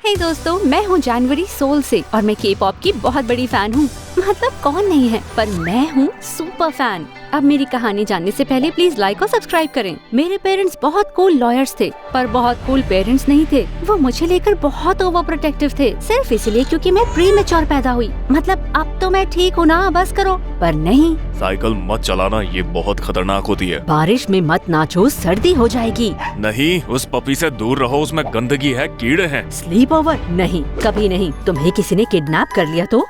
हे दोस्तों, मैं हूँ जानवरी सोल से और मैं के पॉप की बहुत बड़ी फैन हूँ। मतलब कौन नहीं है, पर मैं हूँ सुपर फैन। अब मेरी कहानी जानने से पहले प्लीज लाइक और सब्सक्राइब करें। मेरे पेरेंट्स बहुत कूल लॉयर्स थे, पर बहुत कूल पेरेंट्स नहीं थे। वो मुझे लेकर बहुत ओवर प्रोटेक्टिव थे, सिर्फ इसलिए क्योंकि मैं प्रीमेच्योर पैदा हुई। मतलब अब तो मैं ठीक हूँ ना, बस करो। पर नहीं, साइकिल मत चलाना, ये बहुत खतरनाक होती है। बारिश में मत नाचो, सर्दी हो जाएगी। नहीं, उस पपी से दूर रहो, उसमें गंदगी है, कीड़े हैं। स्लीप ओवर नहीं, कभी नहीं। तुम्हें किसी ने किडनैप कर लिया तो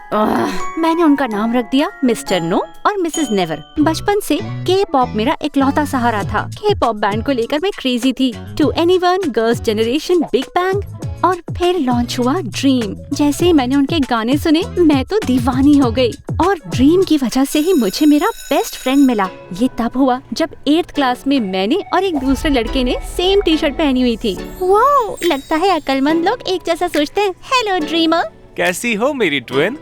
मैंने उनका नाम रख दिया मिस्टर नो और मिसेस नेवर। बचपन से के पॉप मेरा इकलौता सहारा था। के पॉप बैंड को लेकर मैं क्रेजी थी। To anyone, girls generation, big bang, और फिर लॉन्च हुआ ड्रीम। जैसे ही मैंने उनके गाने सुने, मैं तो दीवानी हो गई। और ड्रीम की वजह से ही मुझे मेरा बेस्ट फ्रेंड मिला। ये तब हुआ जब 8th क्लास में मैंने और एक दूसरे लड़के ने सेम टी शर्ट पहनी हुई थी। वाओ, लगता है अक्लमंद लोग एक जैसा सोचते हैं। हेलो ड्रीमर, कैसी हो मेरी ट्विन?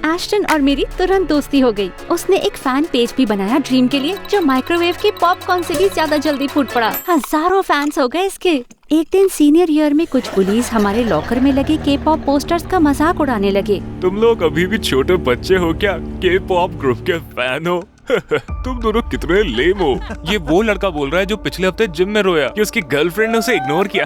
एस्टन और मेरी तुरंत दोस्ती हो गई। उसने एक फैन पेज भी बनाया ड्रीम के लिए, जो माइक्रोवेव के पॉपकॉर्न से भी ज्यादा जल्दी फूट पड़ा। हजारों फैंस हो गए इसके। एक दिन सीनियर ईयर में कुछ पुलिस हमारे लॉकर में लगे के पॉप पोस्टर्स का मजाक उड़ाने लगे। तुम लोग अभी भी छोटे बच्चे हो क्या? के पॉप ग्रुप के फैन हो? तुम दोनों कितने लेम हो। ये वो लड़का बोल रहा है जो पिछले हफ्ते जिम में रोया कि उसकी गर्लफ्रेंड ने उसे इग्नोर किया।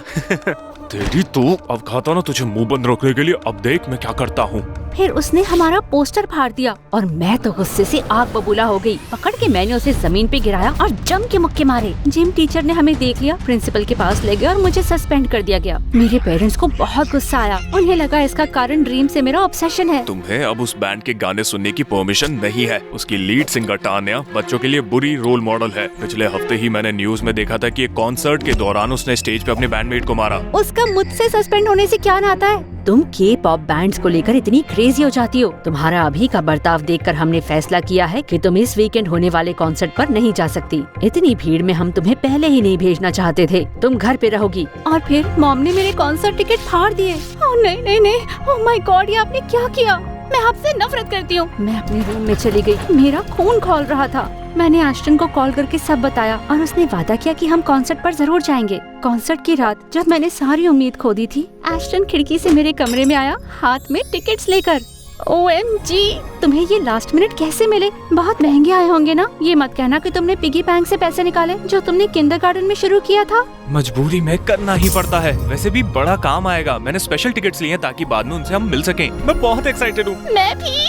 तेरी तो अब खाता ना तुझे मुंह बंद रखने के लिए। अब देख मैं क्या करता हूँ। फिर उसने हमारा पोस्टर फाड़ दिया और मैं तो गुस्से से आग बबूला हो गई। पकड़ के मैंने उसे जमीन पे गिराया और जम के मुक्के मारे। जिम टीचर ने हमें देख लिया, प्रिंसिपल के पास ले गए और मुझे सस्पेंड कर दिया गया। मेरे पेरेंट्स को बहुत गुस्सा आया। उन्हें लगा इसका कारण ड्रीम से मेरा ऑब्सेशन है। तुम्हें अब उस बैंड के गाने सुनने की परमिशन नहीं है। उसकी लीड सिंगर टान्या बच्चों के लिए बुरी रोल मॉडल है। पिछले हफ्ते ही मैंने न्यूज में देखा था कि एक कॉन्सर्ट के दौरान उसने स्टेज पे अपने बैंडमेट को मारा। उसका मुझसे सस्पेंड होने से क्या नाता है? तुम के पॉप बैंड्स को लेकर इतनी क्रेजी हो जाती हो। तुम्हारा अभी का बर्ताव देखकर हमने फैसला किया है कि तुम इस वीकेंड होने वाले कॉन्सर्ट पर नहीं जा सकती। इतनी भीड़ में हम तुम्हें पहले ही नहीं भेजना चाहते थे। तुम घर पे रहोगी। और फिर मॉम ने मेरे कॉन्सर्ट टिकट फाड़ दिए। ओह नहीं नहीं नहीं, ओह माय गॉड, ये आपने क्या किया? मैं आपसे नफरत करती हूँ। मैं अपने रूम में चली गई। मेरा खून खौल रहा था। मैंने एस्टन को कॉल करके सब बताया और उसने वादा किया कि हम कॉन्सर्ट पर जरूर जाएंगे। कॉन्सर्ट की रात जब मैंने सारी उम्मीद खो दी थी, एस्टन खिड़की से मेरे कमरे में आया, हाथ में टिकट्स लेकर। OMG, तुम्हें ये लास्ट मिनट कैसे मिले? बहुत महंगे आए होंगे ना? ये मत कहना कि तुमने पिगी बैंक से पैसे निकाले जो तुमने किंडरगार्टन में शुरू किया था। मजबूरी में करना ही पड़ता है। वैसे भी बड़ा काम आएगा। मैंने स्पेशल टिकट्स लिए हैं ताकि बाद में उनसे हम मिल सकें। मैं बहुत एक्साइटेड हूँ। मैं भी।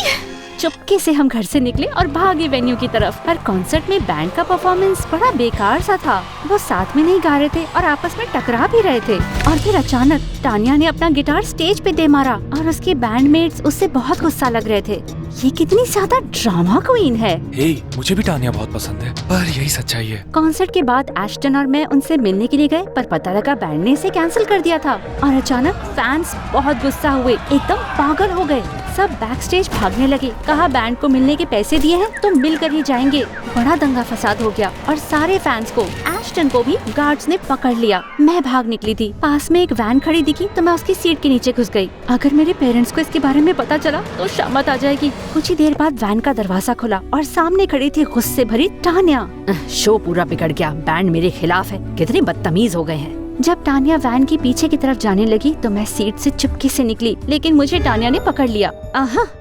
चुपके से हम घर से निकले और भागे वेन्यू की तरफ। पर कॉन्सर्ट में बैंड का परफॉर्मेंस बड़ा बेकार सा था। वो साथ में नहीं गा रहे थे और आपस में टकरा भी रहे थे। और फिर अचानक टान्या ने अपना गिटार स्टेज पे दे मारा और उसके बैंडमेट्स उससे बहुत गुस्सा लग रहे थे। ये कितनी ज्यादा ड्रामा क्वीन है। हे, मुझे भी टान्या बहुत पसंद है, पर यही सच्चाई है। कॉन्सर्ट के बाद एस्टन और मैं उनसे मिलने के लिए गए, पर पता लगा बैंड ने इसे कैंसिल कर दिया था। और अचानक फैंस बहुत गुस्सा हुए, एकदम पागल हो गए। सब बैक स्टेज भागने लगे। कहा बैंड को मिलने के पैसे दिए हैं तो मिलकर ही जाएंगे। बड़ा दंगा फसाद हो गया और सारे फैंस को, एस्टन को भी गार्ड्स ने पकड़ लिया। मैं भाग निकली थी। पास में एक वैन खड़ी दिखी तो मैं उसकी सीट के नीचे घुस गई। अगर मेरे पेरेंट्स को इसके बारे में पता चला तो शामत आ जाएगी। कुछ ही देर बाद वैन का दरवाजा खुला और सामने खड़ी थी गुस्से भरी टान्या। शो पूरा बिगड़ गया। बैंड मेरे खिलाफ है। कितने बदतमीज हो गए हैं। जब टान्या वैन के पीछे की तरफ जाने लगी तो मैं सीट से चुपके से निकली, लेकिन मुझे टान्या ने पकड़ लिया।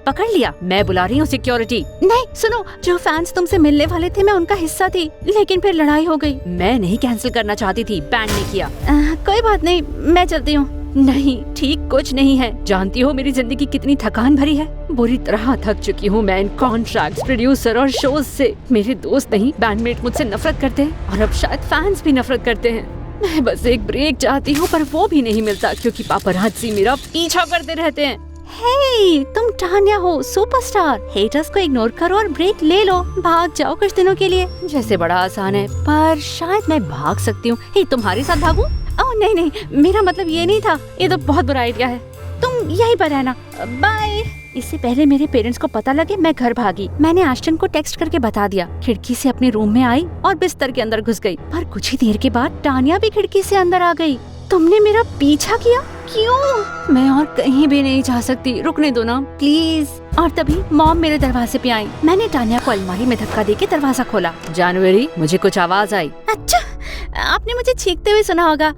पकड़ लिया। मैं बुला रही हूँ सिक्योरिटी। नहीं सुनो, जो फैंस तुमसे मिलने वाले थे मैं उनका हिस्सा थी, लेकिन फिर लड़ाई हो गई। मैं नहीं कैंसिल करना चाहती थी, बैंड ने किया। कोई बात नहीं, मैं चलती हूँ। नहीं, ठीक कुछ नहीं है। जानती हो मेरी जिंदगी कितनी थकान भरी है। बुरी तरह थक चुकी हूँ मैं इन कॉन्ट्रैक्ट्स, प्रोड्यूसर और शोज से। मेरे दोस्त नहीं, बैंडमेट मुझसे नफरत करते हैं और अब शायद फैंस भी नफरत करते हैं। मैं बस एक ब्रेक चाहती हूँ, पर वो भी नहीं मिलता क्योंकि पापराज़ी मेरा पीछा करते रहते हैं। हे, तुम टान्या हो, सुपरस्टार। हेटर्स को इग्नोर करो और ब्रेक ले लो। भाग जाओ कुछ दिनों के लिए। जैसे बड़ा आसान है, पर शायद मैं भाग सकती हूँ। हे, तुम्हारे साथ भागूं? ओह नहीं नहीं, मेरा मतलब ये नहीं था। ये तो बहुत बुरा आइडिया है। तुम यहीं पर रहना। बाय। इससे पहले मेरे पेरेंट्स को पता लगे मैं घर भागी। मैंने एस्टन को टेक्स्ट करके बता दिया। खिड़की से अपने रूम में आई और बिस्तर के अंदर घुस गई। पर कुछ ही देर के बाद टान्या भी खिड़की से अंदर आ गई। तुमने मेरा पीछा किया? क्यों? मैं और कहीं भी नहीं जा सकती, रुकने दो ना प्लीज। और तभी मॉम मेरे दरवाजे पे आई। मैंने टान्या को अलमारी में धक्का देके दरवाजा खोला। जानवरी, मुझे कुछ आवाज आई। अच्छा, आपने मुझे चीखते हुए सुना होगा।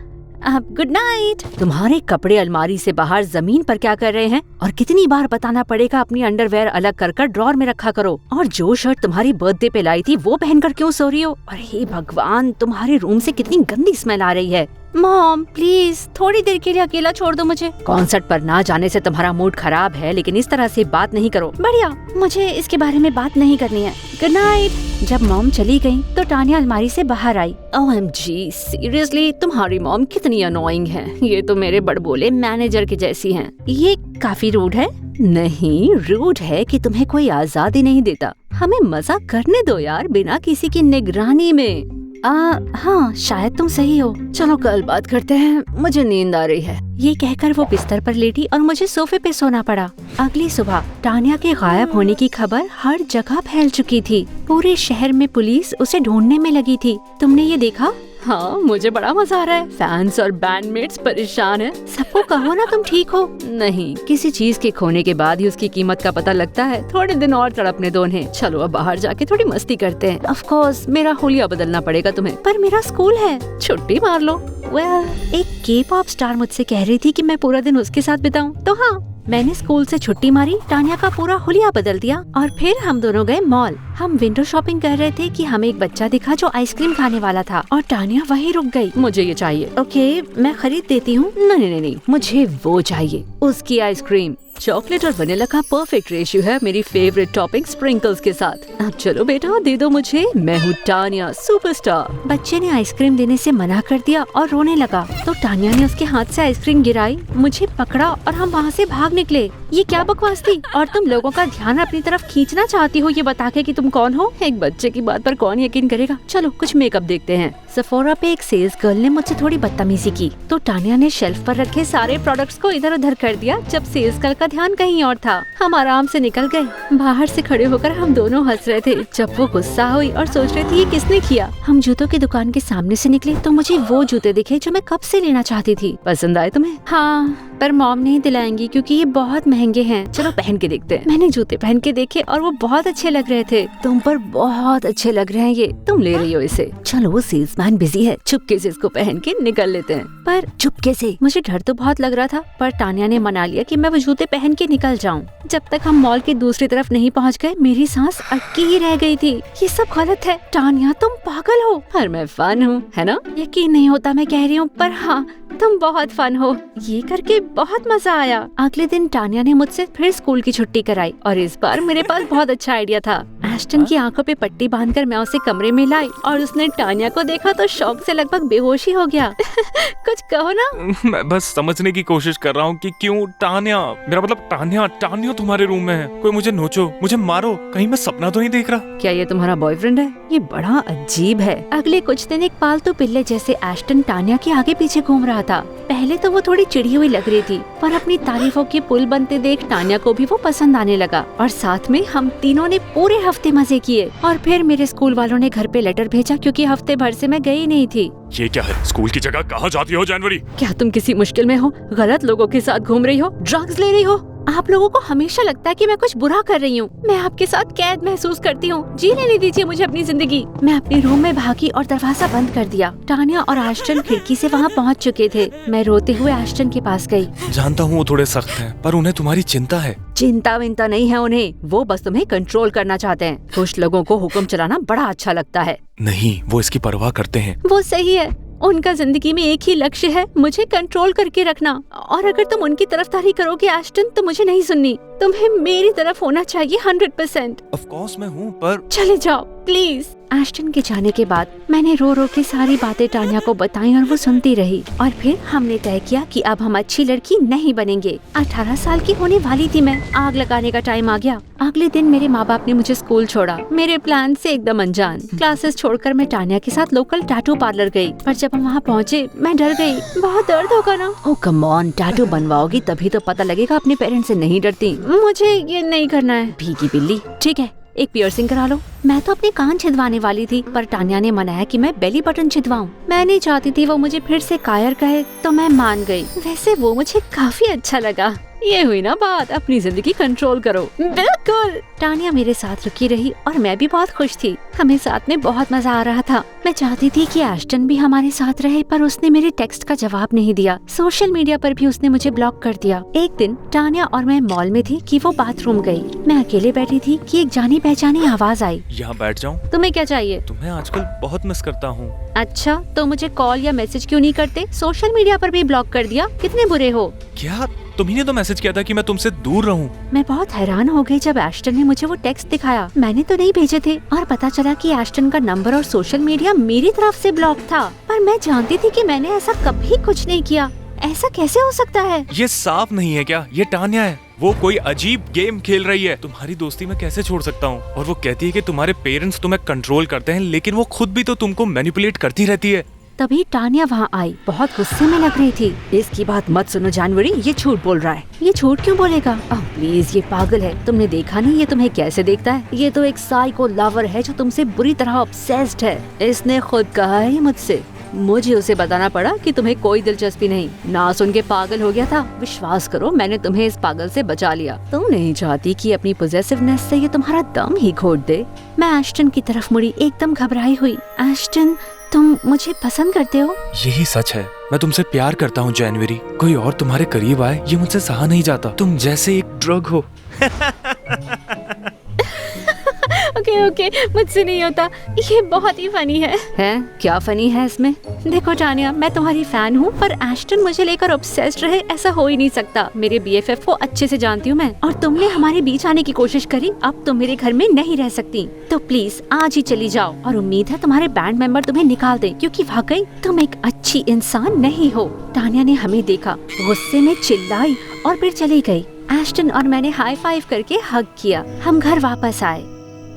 अब गुड नाइट। तुम्हारे कपड़े अलमारी से बाहर जमीन पर क्या कर रहे हैं? और कितनी बार बताना पड़ेगा अपनी अंडरवेयर अलग कर ड्रॉर में रखा करो। और जो शर्ट तुम्हारी बर्थडे पे लाई थी वो पहनकर क्यों सो रही हो? और हे भगवान, तुम्हारे रूम से कितनी गंदी स्मेल आ रही है। मॉम प्लीज थोड़ी देर के लिए अकेला छोड़ दो मुझे। कॉन्सर्ट पर ना जाने से तुम्हारा मूड खराब है, लेकिन इस तरह से बात नहीं करो। बढ़िया, मुझे इसके बारे में बात नहीं करनी है। Good night. जब मॉम चली गयी तो टानिया अलमारी से बाहर आई। OMG, सीरियसली तुम्हारी मॉम कितनी अनोइंग है। ये तो मेरे बड़बोले मैनेजर के जैसी हैं। ये काफी रूड है। नहीं, रूड है कि तुम्हें कोई आजादी नहीं देता। हमें मजा करने दो यार, बिना किसी की निगरानी में। हाँ, शायद तुम सही हो। चलो कल बात करते हैं, मुझे नींद आ रही है। ये कहकर वो बिस्तर पर लेटी और मुझे सोफे पे सोना पड़ा। अगली सुबह टानिया के गायब होने की खबर हर जगह फैल चुकी थी। पूरे शहर में पुलिस उसे ढूंढने में लगी थी। तुमने ये देखा? हाँ, मुझे बड़ा मजा आ रहा है। फैंस और बैंडमेट्स परेशान हैं। सबको कहो ना तुम ठीक हो। नहीं, किसी चीज के खोने के बाद ही उसकी कीमत का पता लगता है। थोड़े दिन और तड़पने दो उन्हें। चलो अब बाहर जाके थोड़ी मस्ती करते हैं। ऑफ कोर्स मेरा हुलिया बदलना पड़ेगा तुम्हें, पर मेरा स्कूल है, छुट्टी मार लो। एक के-पॉप स्टार मुझसे कह रही थी कि मैं पूरा दिन उसके साथ बिताऊं, तो हाँ, मैंने स्कूल से छुट्टी मारी, टानिया का पूरा हुलिया बदल दिया और फिर हम दोनों गए मॉल। हम विंडो शॉपिंग कर रहे थे कि हमें एक बच्चा दिखा जो आइसक्रीम खाने वाला था और टानिया वहीं रुक गई। मुझे ये चाहिए। ओके, मैं खरीद देती हूँ। नहीं, मुझे वो चाहिए, उसकी आइसक्रीम। चॉकलेट और वनीला का परफेक्ट रेशियो है, मेरी फेवरेट टॉपिंग स्प्रिंकल्स के साथ। अब चलो बेटा, दे दो मुझे, मैं हूँ टानिया सुपरस्टार। बच्चे ने आइसक्रीम देने से मना कर दिया और रोने लगा, तो टानिया ने उसके हाथ से आइसक्रीम गिराई, मुझे पकड़ा और हम वहाँ से भाग निकले। ये क्या बकवास थी? और तुम लोगों का ध्यान अपनी तरफ खींचना चाहती हो ये बता के कि तुम कौन हो? एक बच्चे की बात पर कौन यकीन करेगा? चलो कुछ मेकअप देखते हैं। सेफोरा पे एक सेल्स गर्ल ने मुझसे थोड़ी बदतमीजी की, तो टानिया ने शेल्फ पर रखे सारे प्रोडक्ट्स को इधर उधर कर दिया, जब सेल्स गर्ल का ध्यान कहीं और था। हम आराम से निकल गए। बाहर से खड़े होकर हम दोनों हंस रहे थे जब वो गुस्सा हुई और सोच रही थी ये किसने किया। हम जूतों की दुकान के सामने से निकले तो मुझे वो जूते दिखे जो मैं कब से लेना चाहती थी। पसंद आए तुम्हें? हाँ, पर मॉम नहीं दिलाएंगी क्योंकि ये बहुत महंगे हैं। चलो पहन के देखते हैं। मैंने जूते पहन के देखे और वो बहुत अच्छे लग रहे थे। तुम पर बहुत अच्छे लग रहे हैं ये, तुम ले रही हो इसे। चलो वो सेल्समैन बिजी है, चुपके से इसको पहन के निकल लेते हैं। पर चुपके से? मुझे डर तो बहुत लग रहा था, पर टानिया ने मना लिया कि मैं वो जूते पहन के निकल जाऊं। जब तक हम मॉल की दूसरी तरफ नहीं पहुंच गए, मेरी सांस अटकी ही रह गई थी। ये सब गलत है। टानिया तुम पागल हो। पर मैं फन हूँ, है ना? यकीन नहीं होता मैं कह रही हूँ, पर हाँ तुम बहुत फन हो। ये करके बहुत मजा आया। अगले दिन टानिया ने मुझसे फिर स्कूल की छुट्टी कराई और इस बार मेरे पास बहुत अच्छा आइडिया था। एस्टन की आंखों पे पट्टी बांधकर मैं उसे कमरे में लाई और उसने टानिया को देखा तो शौक से लगभग बेहोश ही हो गया। कुछ कहो ना। मैं बस समझने की कोशिश कर रहा हूँ कि क्यों टानिया, मेरा मतलब टानिया तुम्हारे रूम में है। कोई मुझे नोचो, मुझे मारो, कहीं मैं सपना तो नहीं देख रहा। क्या ये तुम्हारा बॉयफ्रेंड है? ये बड़ा अजीब है। अगले कुछ दिन एक पालतू पिल्ले जैसे एस्टन टानिया के आगे पीछे घूम रहा था। पहले तो वो थोड़ी चिड़ी हुई लग रही थी, पर अपनी तारीफों के पुल बनते देख टानिया को भी वो पसंद आने लगा और साथ में हम तीनों ने पूरे हफ्ते मजे किए। और फिर मेरे स्कूल वालों ने घर पे लेटर भेजा क्योंकि हफ्ते भर से मैं गई नहीं थी। ये क्या है? स्कूल की जगह कहाँ जाती हो जनवरी? क्या तुम किसी मुश्किल में हो? गलत लोगों के साथ घूम रही हो? ड्रग्स ले रही हो? आप लोगों को हमेशा लगता है कि मैं कुछ बुरा कर रही हूँ। मैं आपके साथ कैद महसूस करती हूँ। जी लेने दीजिए मुझे अपनी जिंदगी। मैं अपने रूम में भागी और दरवाजा बंद कर दिया। टानिया और एस्टन खिड़की से वहाँ पहुँच चुके थे। मैं रोते हुए एस्टन के पास गई। जानता हूँ वो थोड़े सख्त हैं, पर उन्हें तुम्हारी चिंता है। चिंता विंता नहीं है उन्हें, वो बस तुम्हें कंट्रोल करना चाहते हैं। कुछ लोगों को हुक्म चलाना बड़ा अच्छा लगता है। नहीं, वो इसकी परवाह करते हैं। वो सही है, उनका जिंदगी में एक ही लक्ष्य है, मुझे कंट्रोल करके रखना। और अगर तुम उनकी तरफदारी करोगे एस्टन, तो मुझे नहीं सुननी। तुम्हें मेरी तरफ होना चाहिए 100%। ऑफ कोर्स मैं हूँ, पर चले जाओ प्लीज। एस्टन के जाने के बाद मैंने रो रो के सारी बातें टानिया को बताई और वो सुनती रही। और फिर हमने तय किया कि अब हम अच्छी लड़की नहीं बनेंगे। 18 साल की होने वाली थी मैं। आग लगाने का टाइम आ गया। अगले दिन मेरे माँ बाप ने मुझे स्कूल छोड़ा, मेरे प्लान से एकदम अनजान। क्लासेस छोड़कर मैं टानिया के साथ लोकल टैटू पार्लर गई, पर जब हम वहाँ पहुँचे मैं डर गई। बहुत दर्द होगा ना? ओह कम ऑन, टैटू बनवाओगी तभी तो पता लगेगा अपने पेरेंट्स से नहीं डरती। मुझे ये नहीं करना है। भीगी बिल्ली। ठीक है, एक पियर्सिंग करा लो। मैं तो अपने कान छिदवाने वाली थी, पर टानिया ने मनाया कि मैं बेली बटन छिदवाऊं। मैं नहीं चाहती थी वो मुझे फिर से कायर कहे, तो मैं मान गई। वैसे वो मुझे काफी अच्छा लगा। ये हुई ना बात, अपनी जिंदगी कंट्रोल करो। बिल्कुल। टानिया मेरे साथ रुकी रही और मैं भी बहुत खुश थी। हमें साथ में बहुत मजा आ रहा था। मैं चाहती थी कि एस्टन भी हमारे साथ रहे, पर उसने मेरे टेक्स्ट का जवाब नहीं दिया। सोशल मीडिया पर भी उसने मुझे ब्लॉक कर दिया। एक दिन टानिया और मैं मॉल में थी कि वो बाथरूम गई। मैं अकेले बैठी थी कि एक जानी पहचानी आवाज आई। यहाँ बैठ जाऊँ? तुम्हें क्या चाहिए? तुम्हें आजकल बहुत मिस करता हूँ। अच्छा, तो मुझे कॉल या मैसेज क्यों नहीं करते? सोशल मीडिया पर भी ब्लॉक कर दिया, कितने बुरे हो। क्या तुम्ही ने तो मैसेज किया था कि मैं तुमसे दूर रहूं। मैं बहुत हैरान हो गई जब एस्टन ने मुझे वो टेक्स्ट दिखाया। मैंने तो नहीं भेजे थे और पता चला कि एस्टन का नंबर और सोशल मीडिया मेरी तरफ से ब्लॉक था। पर मैं जानती थी कि मैंने ऐसा कभी कुछ नहीं किया। ऐसा कैसे हो सकता है? ये साफ नहीं है क्या? ये टानिया है। वो कोई अजीब गेम खेल रही है। तुम्हारी दोस्ती मैं कैसे छोड़ सकता हूँ? और वो कहती है कि तुम्हारे पेरेंट्स तुम्हें कंट्रोल करते हैं, लेकिन वो खुद भी तो तुमको मैनिपुलेट करती रहती है। तभी टानिया वहाँ आई, बहुत गुस्से में लग रही थी। इसकी बात मत सुनो जानवरी, ये झूठ बोल रहा है। ये झूठ क्यों बोलेगा? प्लीज, ये पागल है। तुमने देखा नहीं ये तुम्हें कैसे देखता है? ये तो एक साइको लवर है जो तुमसे बुरी तरह ऑब्सेस्ड है। इसने खुद कहा है मुझसे। मुझे उसे बताना पड़ा कि तुम्हें कोई दिलचस्पी नहीं। ना सुन के पागल हो गया था। विश्वास करो, मैंने तुम्हें इस पागल से बचा लिया। तुम नहीं चाहती कि अपनी पॉसेसिवनेस से ये तुम्हारा दम ही घोट दे। मैं एस्टन की तरफ मुड़ी, एकदम घबराई हुई। एस्टन, तुम मुझे पसंद करते हो? यही सच है। मैं तुमसे प्यार करता हूँ जानवी। कोई और तुम्हारे करीब आए ये मुझसे सहा नहीं जाता। तुम जैसे एक ड्रग हो। ओके, मुझसे नहीं होता। ये बहुत ही फनी है। क्या फनी है इसमें? देखो टानिया, मैं तुम्हारी फैन हूँ, पर एस्टन मुझे लेकर ऑब्सेस्ड रहे, ऐसा हो ही नहीं सकता। मेरे BFF को अच्छे से जानती हूँ मैं, और तुमने हमारे बीच आने की कोशिश करी। अब तुम मेरे घर में नहीं रह सकती, तो प्लीज आज ही चली जाओ। और उम्मीद है तुम्हारे बैंड मेंबर तुम्हें निकाल दें, क्योंकि वाकई तुम एक अच्छी इंसान नहीं हो। टानिया ने हमें देखा, गुस्से में चिल्लाई और फिर चली गई। एस्टन और मैंने हाई फाइव करके हग किया। हम घर वापस आए,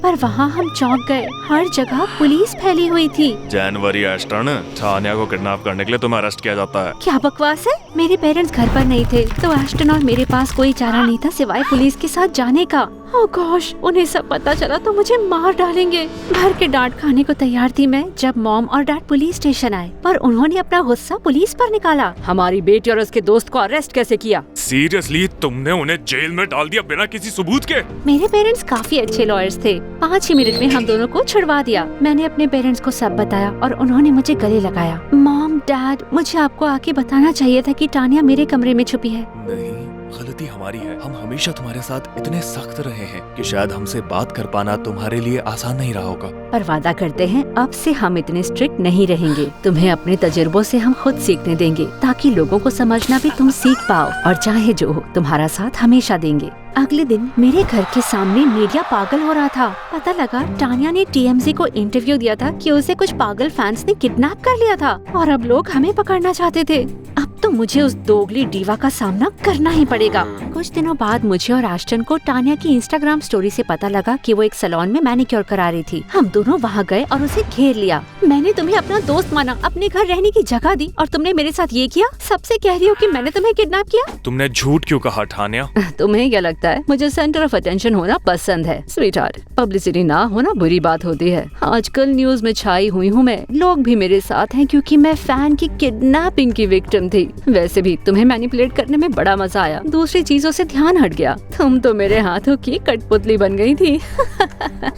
पर वहाँ हम चौंक गए। हर जगह पुलिस फैली हुई थी। जानवरी एस्टन, टानिया को किडनैप करने के लिए तुम्हें अरेस्ट किया जाता है। क्या बकवास है? मेरे पेरेंट्स घर पर नहीं थे, तो एस्टन और मेरे पास कोई चारा नहीं था सिवाय पुलिस के साथ जाने का। ओह गॉश, उन्हें सब पता चला तो मुझे मार डालेंगे। भर के डांट खाने को तैयार थी मैं जब मॉम और डैड पुलिस स्टेशन आए, पर उन्होंने अपना गुस्सा पुलिस पर निकाला। हमारी बेटी और उसके दोस्त को अरेस्ट कैसे किया? सीरियसली, तुमने उन्हें जेल में डाल दिया बिना किसी सबूत के? मेरे पेरेंट्स काफी अच्छे लॉयर्स थे। 5 ही मिनट में हम दोनों को छुड़वा दिया। मैंने अपने पेरेंट्स को सब बताया और उन्होंने मुझे गले लगाया। मॉम, डैड, मुझे आपको आके बताना चाहिए था कि टानिया मेरे कमरे में छुपी है। नहीं, गलती हमारी है। हम हमेशा तुम्हारे साथ इतने सख्त रहे हैं कि शायद हमसे बात कर पाना तुम्हारे लिए आसान नहीं रहा होगा। पर वादा करते हैं अब से हम इतने स्ट्रिक्ट नहीं रहेंगे। तुम्हें अपने तजुर्बों से हम खुद सीखने देंगे, ताकि लोगों को समझना भी तुम सीख पाओ। और चाहे जो हो, तुम्हारा साथ हमेशा देंगे। अगले दिन मेरे घर के सामने मीडिया पागल हो रहा था। पता लगा टानिया ने TMZ को इंटरव्यू दिया था कि उसे कुछ पागल फैंस ने किडनैप कर लिया था और अब लोग हमें पकड़ना चाहते थे। अब तो मुझे उस दोगली डीवा का सामना करना ही पड़ेगा। कुछ दिनों बाद मुझे और एस्टन को टानिया की इंस्टाग्राम स्टोरी से पता लगा कि वो एक सैलून में मैनिक्योर करा रही थी। हम दोनों वहाँ गए और उसे घेर लिया। मैंने तुम्हें अपना दोस्त माना, अपने घर रहने की जगह दी, और तुमने मेरे साथ ये किया। सबसे कह रही हो कि मैंने तुम्हें किडनैप किया? तुमने झूठ क्यों कहा टानिया? तुम्हें क्या लगता है मुझे सेंटर ऑफ अटेंशन होना पसंद है? स्वीटहार्ट, पब्लिसिटी ना होना बुरी बात होती है। आजकल न्यूज में छाई हुई हूँ मैं। लोग भी मेरे साथ हैं क्योंकि मैं फैन की किडनैपिंग की विक्टिम थी। वैसे भी तुम्हें मैनिपुलेट करने में बड़ा मजा आया, दूसरी चीजों से ध्यान हट गया। तुम तो मेरे हाथों की कठपुतली बन गई थी।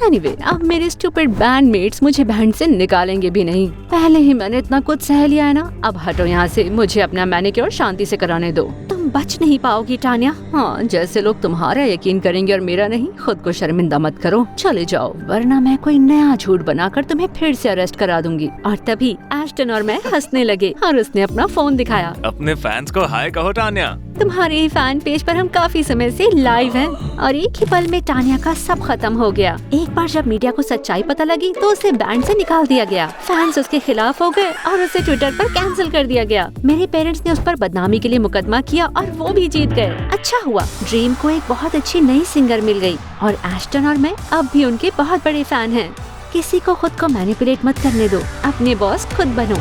एनीवे, अब मेरे स्टूपिड बैंडमेट्स मुझे बैंड से निकालेंगे भी नहीं। पहले ही मैंने इतना कुछ सह लिया है ना। अब हटो यहाँ से, मुझे अपना मैनिक्योर शांति से कराने दो। तुम बच नहीं पाओगी टानिया। हाँ, जैसे लोग तुम्हारा यकीन करेंगे और मेरा नहीं। खुद को शर्मिंदा मत करो, चले जाओ, वरना मैं कोई नया झूठ बनाकर तुम्हें फिर से अरेस्ट करा दूंगी। और तभी एस्टन और मैं हंसने लगे और उसने अपना फोन दिखाया। अपने फैंस को हाय कहो टानिया। तुम्हारे ही फैन पेज पर हम काफी समय से लाइव हैं। और एक ही पल में टानिया का सब खत्म हो गया। एक बार जब मीडिया को सच्चाई पता लगी तो उसे बैंड से निकाल दिया गया। फैंस उसके खिलाफ हो गए और उसे ट्विटर पर कैंसिल कर दिया गया। मेरे पेरेंट्स ने उस पर बदनामी के लिए मुकदमा किया और वो भी जीत गए। अच्छा हुआ, ड्रीम को एक बहुत अच्छी नई सिंगर मिल गई और एस्टन और मैं अब भी उनके बहुत बड़े फैन हैं। किसी को खुद को मैनिपुलेट मत करने दो, अपने बॉस खुद बनो।